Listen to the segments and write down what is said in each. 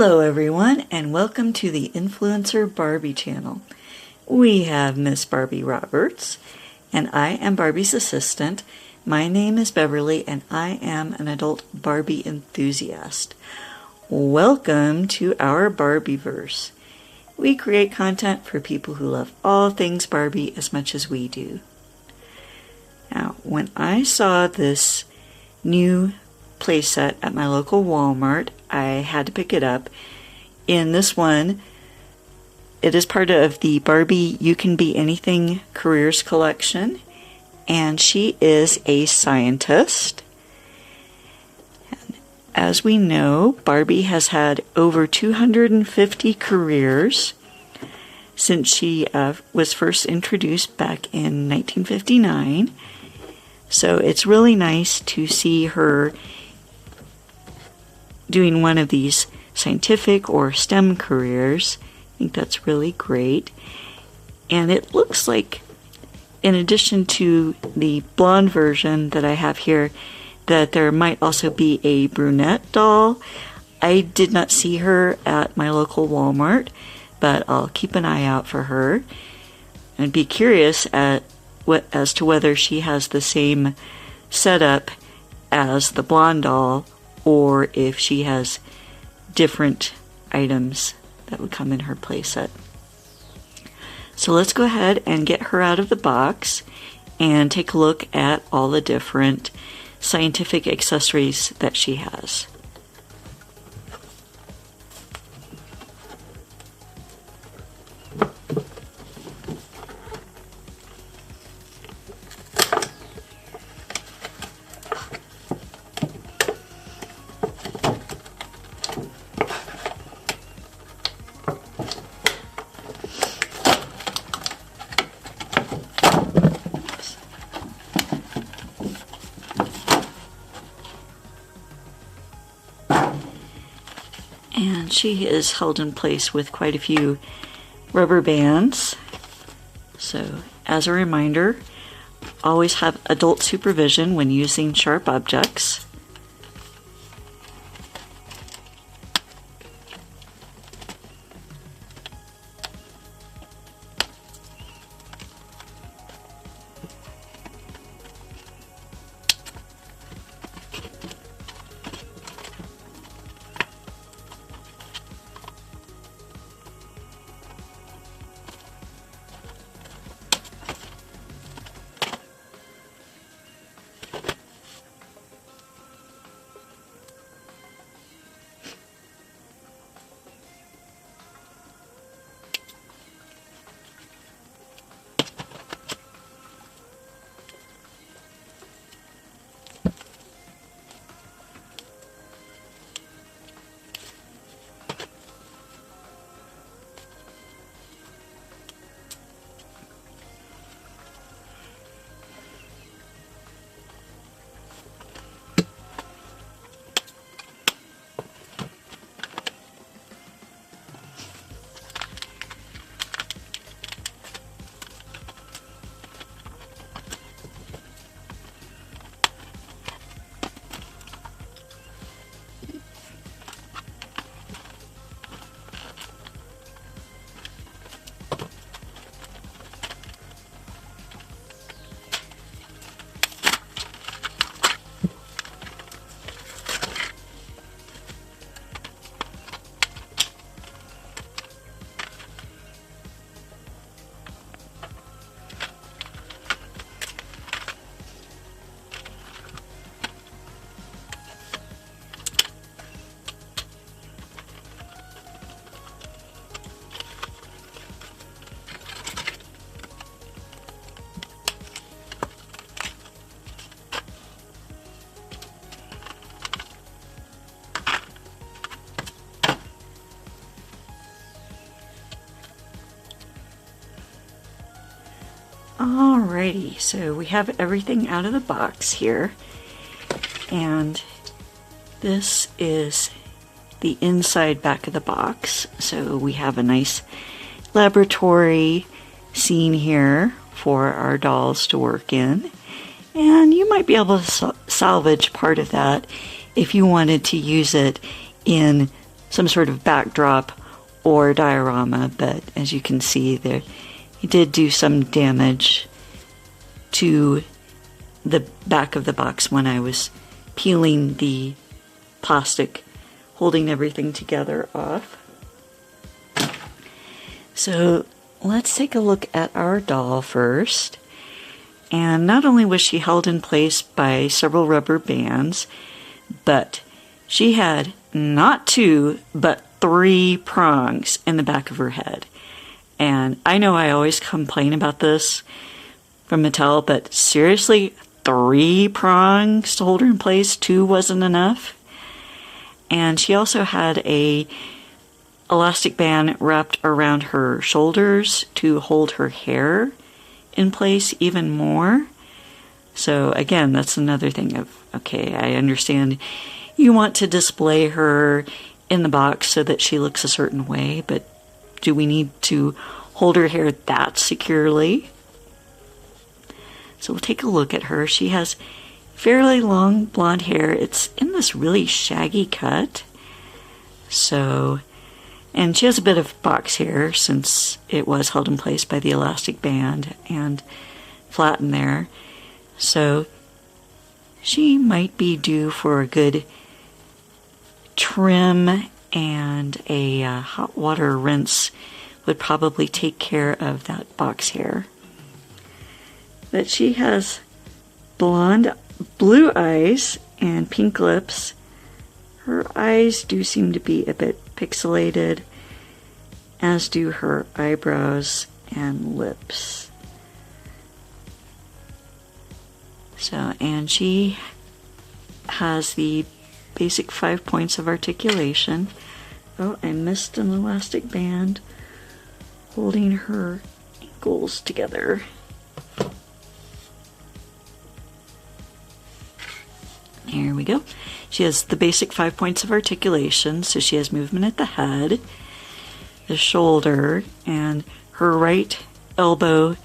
Hello everyone, and welcome to the Influencer Barbie channel. We have Miss Barbie Roberts, and I am Barbie's assistant. My name is Beverly, and I am an adult Barbie enthusiast. Welcome to our Barbieverse. We create content for people who love all things Barbie as much as we do. Now, when I saw this new playset at my local Walmart, I had to pick it up. In this one, it is part of the Barbie You Can Be Anything Careers collection, and she is a scientist. And as we know, Barbie has had over 250 careers since she was first introduced back in 1959. So it's really nice to see her doing one of these scientific or STEM careers. I think that's really great. And it looks like, in addition to the blonde version that I have here, that there might also be a brunette doll. I did not see her at my local Walmart, but I'll keep an eye out for her and be curious as to whether she has the same setup as the blonde doll, or if she has different items that would come in her playset. So let's go ahead and get her out of the box and take a look at all the different scientific accessories that she has. And she is held in place with quite a few rubber bands. So, as a reminder, always have adult supervision when using sharp objects. Alrighty, so we have everything out of the box here, and this is the inside back of the box. So we have a nice laboratory scene here for our dolls to work in, and you might be able to salvage part of that if you wanted to use it in some sort of backdrop or diorama, but as you can see there, it did do some damage to the back of the box when I was peeling the plastic holding everything together off. So let's take a look at our doll first. And not only was she held in place by several rubber bands, but she had not 2, but 3 prongs in the back of her head. And I know I always complain about this from Mattel, but seriously, 3 prongs to hold her in place, 2 wasn't enough. And she also had a elastic band wrapped around her shoulders to hold her hair in place even more. So again, that's another thing of, okay, I understand you want to display her in the box so that she looks a certain way, but do we need to hold her hair that securely? So we'll take a look at her. She has fairly long blonde hair. It's in this really shaggy cut. So, and she has a bit of box hair since it was held in place by the elastic band and flattened there. So she might be due for a good trim, and a hot water rinse would probably take care of that box hair. But she has blue eyes and pink lips. Her eyes do seem to be a bit pixelated, as do her eyebrows and lips. So, and she has the basic 5 points of articulation. Oh, I missed an elastic band holding her ankles together. There we go. She has the basic 5 points of articulation, so she has movement at the head, the shoulder, and her right elbow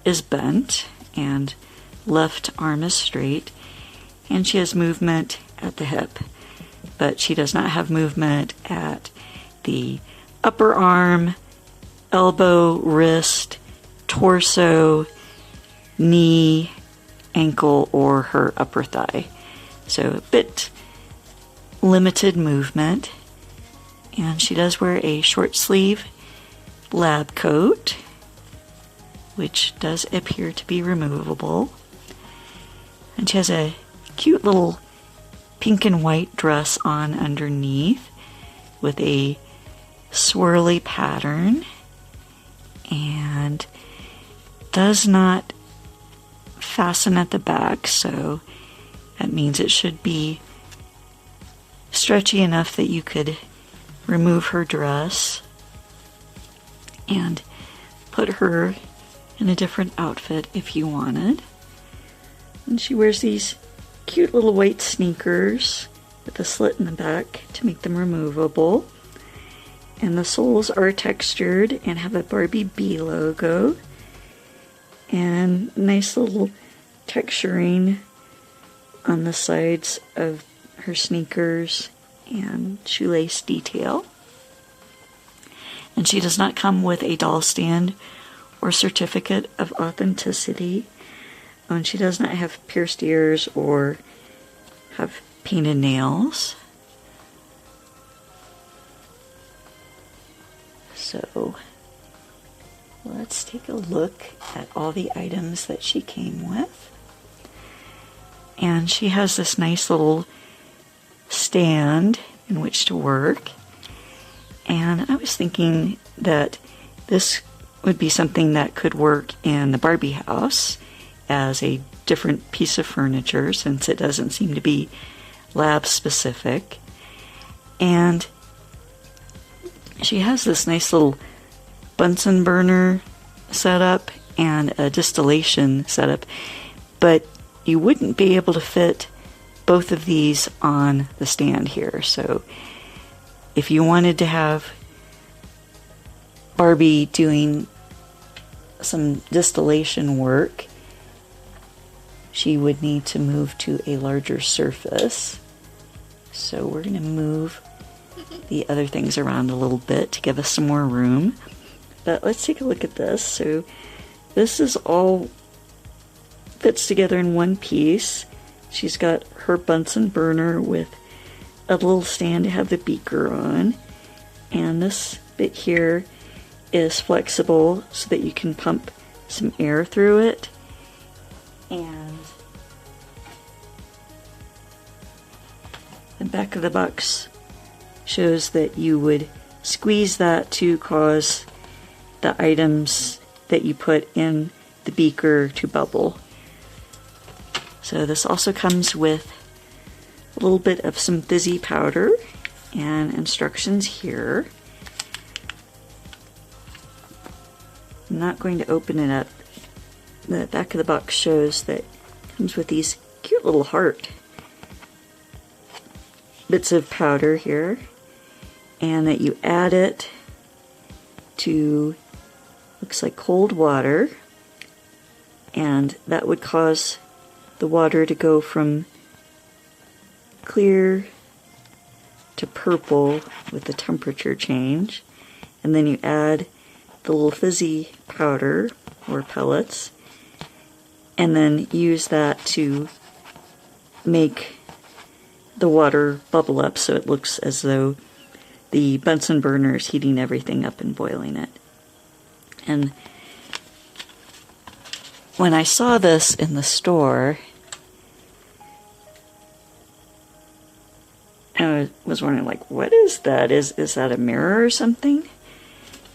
is bent, and left arm is straight, and she has movement at the hip, but she does not have movement at the upper arm, elbow, wrist, torso, knee, ankle, or her upper thigh. So a bit limited movement. And she does wear a short sleeve lab coat, which does appear to be removable. And she has a cute little pink and white dress on underneath with a swirly pattern, and does not fasten at the back, so that means it should be stretchy enough that you could remove her dress and put her in a different outfit if you wanted. And she wears these cute little white sneakers with a slit in the back to make them removable. And the soles are textured and have a Barbie Bee logo and nice little texturing on the sides of her sneakers and shoelace detail. And she does not come with a doll stand or certificate of authenticity. And she does not have pierced ears or have painted nails. So let's take a look at all the items that she came with. And she has this nice little stand in which to work. And I was thinking that this would be something that could work in the Barbie house as a different piece of furniture, since it doesn't seem to be lab specific. And she has this nice little Bunsen burner setup and a distillation setup, but you wouldn't be able to fit both of these on the stand here. So if you wanted to have Barbie doing some distillation work, she would need to move to a larger surface. So we're going to move the other things around a little bit to give us some more room. But let's take a look at this. So this is all fits together in one piece. She's got her Bunsen burner with a little stand to have the beaker on. And this bit here is flexible so that you can pump some air through it. And the back of the box shows that you would squeeze that to cause the items that you put in the beaker to bubble. So this also comes with a little bit of some fizzy powder and instructions here. I'm not going to open it up. The back of the box shows that it comes with these cute little heart bits of powder here, and that you add it to, looks like cold water, and that would cause the water to go from clear to purple with the temperature change. And then you add the little fizzy powder or pellets, and then use that to make the water bubble up so it looks as though the Bunsen burner is heating everything up and boiling it. And when I saw this in the store, I was wondering, like, what is that? Is that a mirror or something?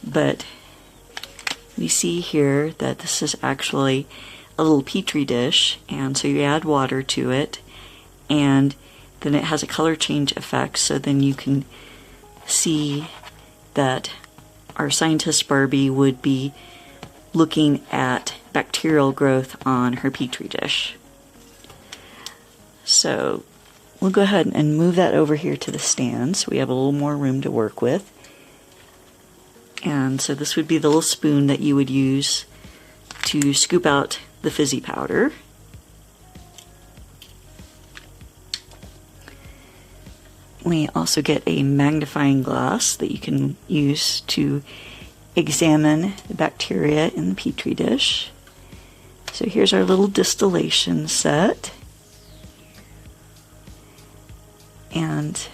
But we see here that this is actually a little petri dish, and so you add water to it, and then it has a color change effect, so then you can see that our scientist Barbie would be looking at bacterial growth on her petri dish. So we'll go ahead and move that over here to the stand so we have a little more room to work with. And so this would be the little spoon that you would use to scoop out the fizzy powder. We also get a magnifying glass that you can use to examine the bacteria in the petri dish. So here's our little distillation set. And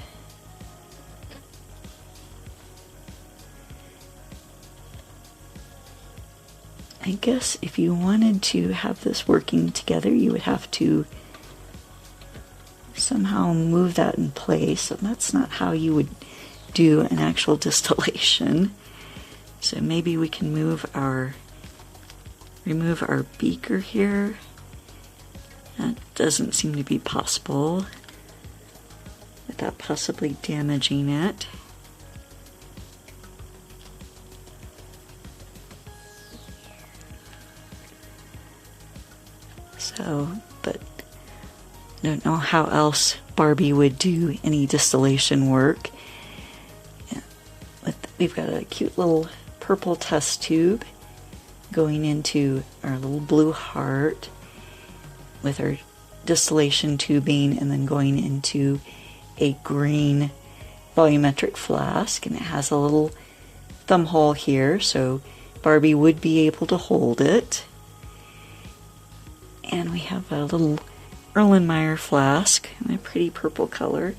I guess if you wanted to have this working together, you would have to somehow move that in place, and that's not how you would do an actual distillation. So maybe we can remove our beaker here. That doesn't seem to be possible without possibly damaging it. So, but I don't know how else Barbie would do any distillation work. Yeah, we've got a cute little purple test tube going into our little blue heart with our distillation tubing, and then going into a green volumetric flask, and it has a little thumb hole here so Barbie would be able to hold it. And we have a little Erlenmeyer flask in a pretty purple color,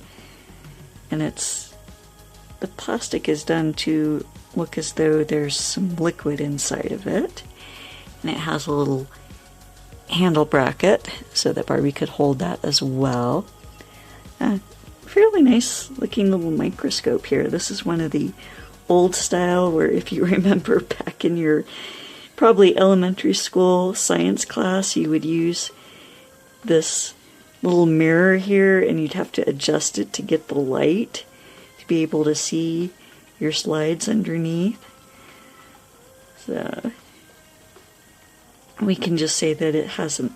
and the plastic is done to look as though there's some liquid inside of it, and it has a little handle bracket so that Barbie could hold that as well. Fairly nice looking little microscope here. This is one of the old style where, if you remember back in your probably elementary school science class, you would use this little mirror here, and you'd have to adjust it to get the light to be able to see your slides underneath. So we can just say that it has an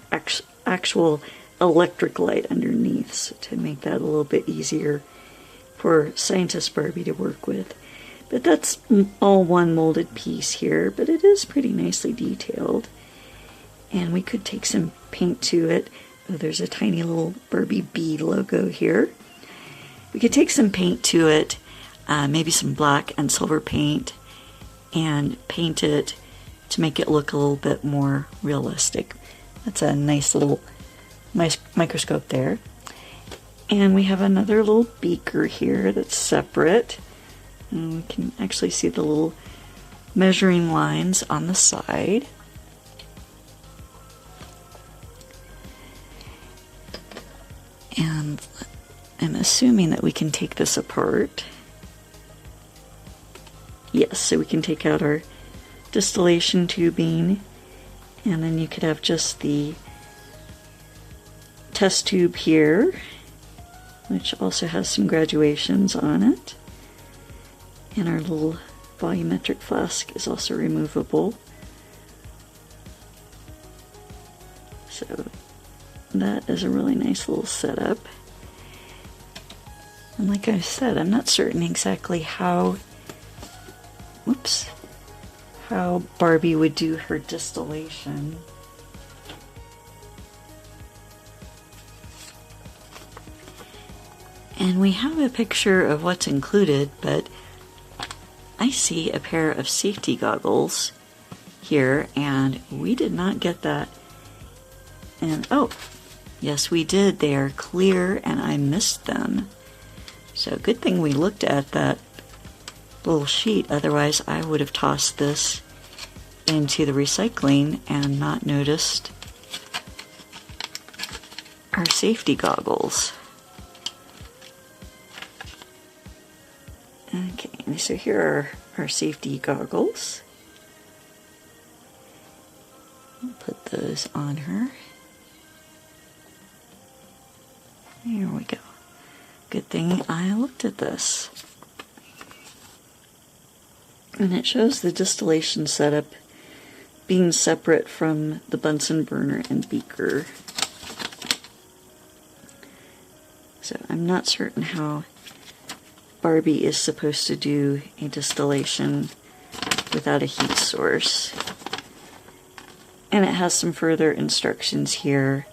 actual electric light underneath, so to make that a little bit easier for Scientist Barbie to work with. But that's all one molded piece here, but it is pretty nicely detailed. And we could take some paint to it. Oh, there's a tiny little Barbie bee logo here. We could take some paint to it maybe some black and silver paint and paint it to make it look a little bit more realistic. That's a nice little microscope there. And we have another little beaker here that's separate. And we can actually see the little measuring lines on the side. And I'm assuming that we can take this apart. Yes, so we can take out our distillation tubing, and then you could have just the test tube here, which also has some graduations on it. And our little volumetric flask is also removable. So that is a really nice little setup. And like I said, I'm not certain exactly how Barbie would do her distillation. And we have a picture of what's included, but I see a pair of safety goggles here, and we did not get that. And oh, yes we did. They are clear and I missed them. So good thing we looked at that little sheet, otherwise I would have tossed this into the recycling and not noticed our safety goggles. Okay, so here are our safety goggles. I'll put those on her. Here we go. Good thing I looked at this. And it shows the distillation setup being separate from the Bunsen burner and beaker. So I'm not certain how Barbie is supposed to do a distillation without a heat source. And it has some further instructions here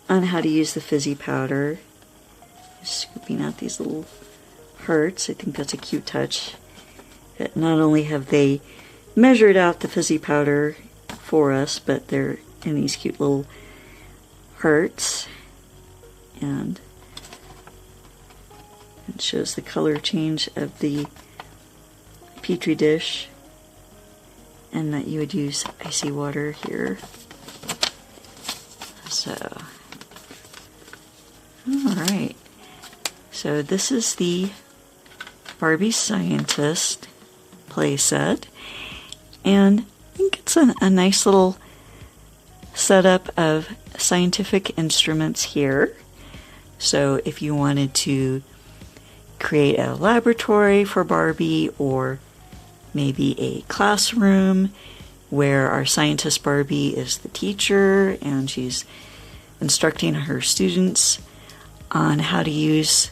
on how to use the fizzy powder. Just scooping out these little hearts. I think that's a cute touch. That not only have they measured out the fizzy powder for us, but they're in these cute little hearts. And it shows the color change of the petri dish, and that you would use icy water here. So, alright. So this is the Barbie Scientist playset, and I think it's a nice little setup of scientific instruments here. So if you wanted to create a laboratory for Barbie, or maybe a classroom where our scientist Barbie is the teacher and she's instructing her students on how to use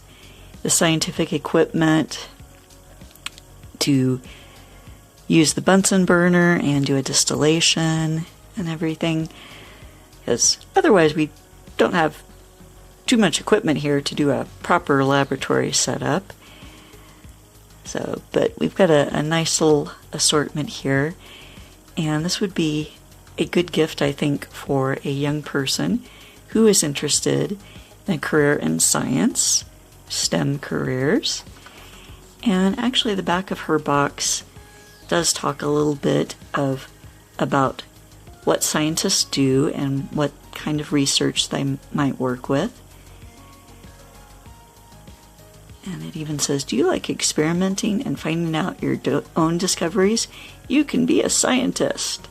the scientific equipment to use the Bunsen burner and do a distillation and everything, because otherwise we don't have too much equipment here to do a proper laboratory setup. So, but we've got a nice little assortment here, and this would be a good gift, I think, for a young person who is interested in a career in science, STEM careers. And actually the back of her box does talk a little bit about what scientists do and what kind of research they might work with. And it even says, do you like experimenting and finding out your own discoveries? You can be a scientist.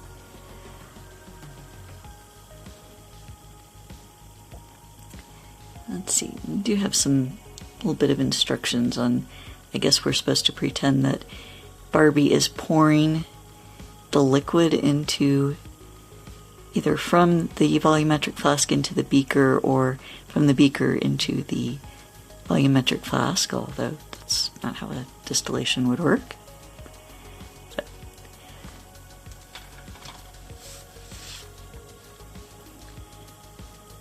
Let's see, we do have some little bit of instructions on, I guess we're supposed to pretend that Barbie is pouring the liquid into, either from the volumetric flask into the beaker, or from the beaker into the volumetric flask, although that's not how a distillation would work.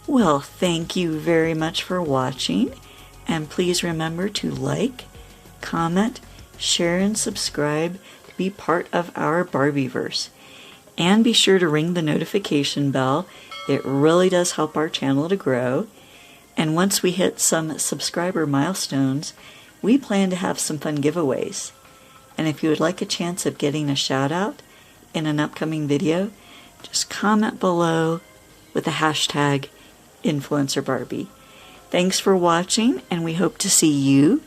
Well, thank you very much for watching, and please remember to like, comment, share, and subscribe to be part of our Barbieverse. And be sure to ring the notification bell. It really does help our channel to grow. And once we hit some subscriber milestones, we plan to have some fun giveaways. And if you would like a chance of getting a shout out in an upcoming video, just comment below with the hashtag InfluencerBarbie. Thanks for watching, and we hope to see you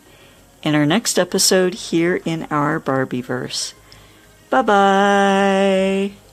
in our next episode here in our Barbieverse. Bye-bye!